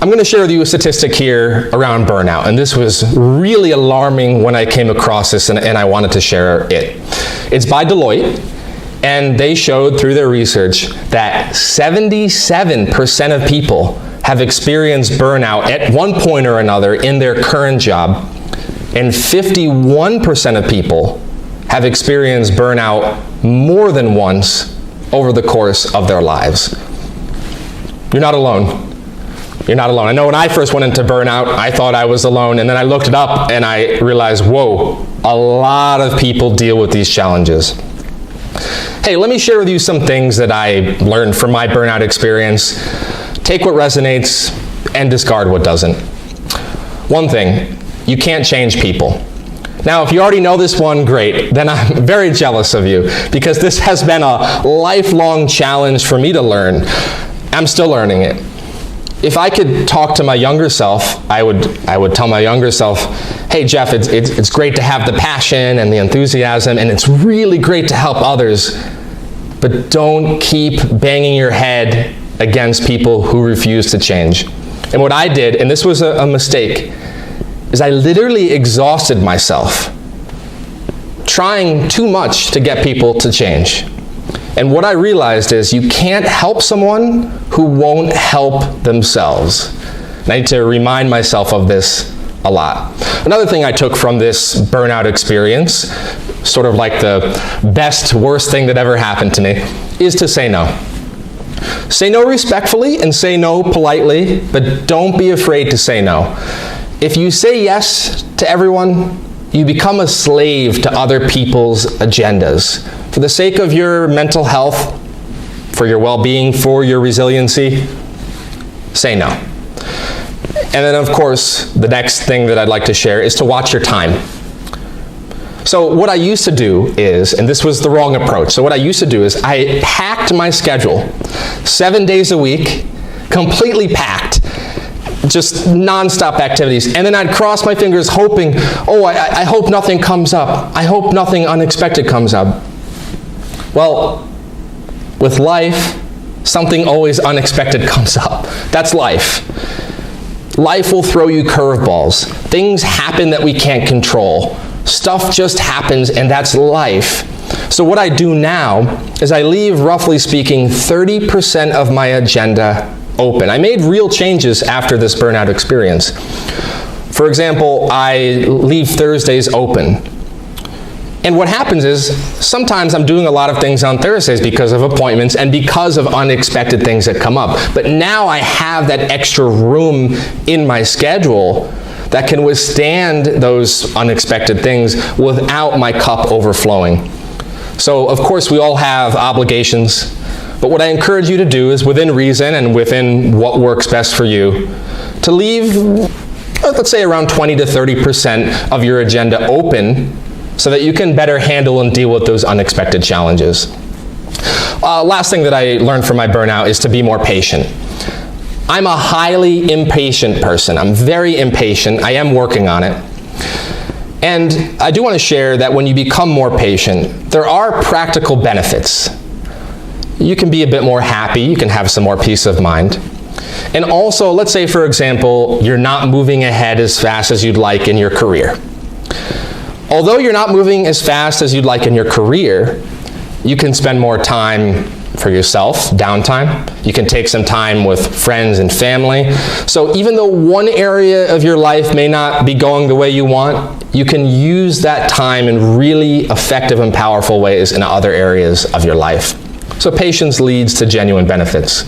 I'm going to share with you a statistic here around burnout, and this was really alarming when I came across this, and I wanted to share it. It's by Deloitte, and they showed through their research that 77% of people have experienced burnout at one point or another in their current job, and 51% of people have experienced burnout more than once over the course of their lives. You're not alone. You're not alone. I know when I first went into burnout, I thought I was alone, and then I looked it up and I realized, whoa, a lot of people deal with these challenges. Hey, let me share with you some things that I learned from my burnout experience. Take what resonates and discard what doesn't. One thing, you can't change people. Now, if you already know this one, great. Then I'm very jealous of you, because this has been a lifelong challenge for me to learn. I'm still learning it. If I could talk to my younger self, I would tell my younger self, hey Jeff, it's great to have the passion and the enthusiasm, and it's really great to help others, but don't keep banging your head against people who refuse to change. And what I did, and this was a mistake, is I literally exhausted myself trying too much to get people to change. And what I realized is you can't help someone who won't help themselves. And I need to remind myself of this a lot. Another thing I took from this burnout experience, sort of like the best, worst thing that ever happened to me, is to say no. Say no respectfully and say no politely, but don't be afraid to say no. If you say yes to everyone, you become a slave to other people's agendas. For the sake of your mental health, for your well-being, for your resiliency, say no. And then, of course, the next thing that I'd like to share is to watch your time. So what I used to do is, and this was the wrong approach, so what I used to do is I packed my schedule 7 days a week, completely packed, just non-stop activities, and then I'd cross my fingers hoping, I hope nothing comes up. I hope nothing unexpected comes up. Well, with life, something always unexpected comes up. That's life. Life will throw you curveballs. Things happen that we can't control. Stuff just happens, and that's life. So what I do now is I leave, roughly speaking, 30% of my agenda open. I made real changes after this burnout experience. For example, I leave Thursdays open. And what happens is, sometimes I'm doing a lot of things on Thursdays because of appointments and because of unexpected things that come up. But now I have that extra room in my schedule that can withstand those unexpected things without my cup overflowing. So, of course, we all have obligations, but what I encourage you to do is, within reason and within what works best for you, to leave, let's say, around 20 to 30% of your agenda open so that you can better handle and deal with those unexpected challenges. Last thing that I learned from my burnout is to be more patient. I'm a highly impatient person. I'm very impatient. I am working on it. And I do want to share that when you become more patient, there are practical benefits. You can be a bit more happy. You can have some more peace of mind. And also, let's say, for example, you're not moving ahead as fast as you'd like in your career. Although you're not moving as fast as you'd like in your career, you can spend more time for yourself, downtime. You can take some time with friends and family. So even though one area of your life may not be going the way you want, you can use that time in really effective and powerful ways in other areas of your life. So patience leads to genuine benefits.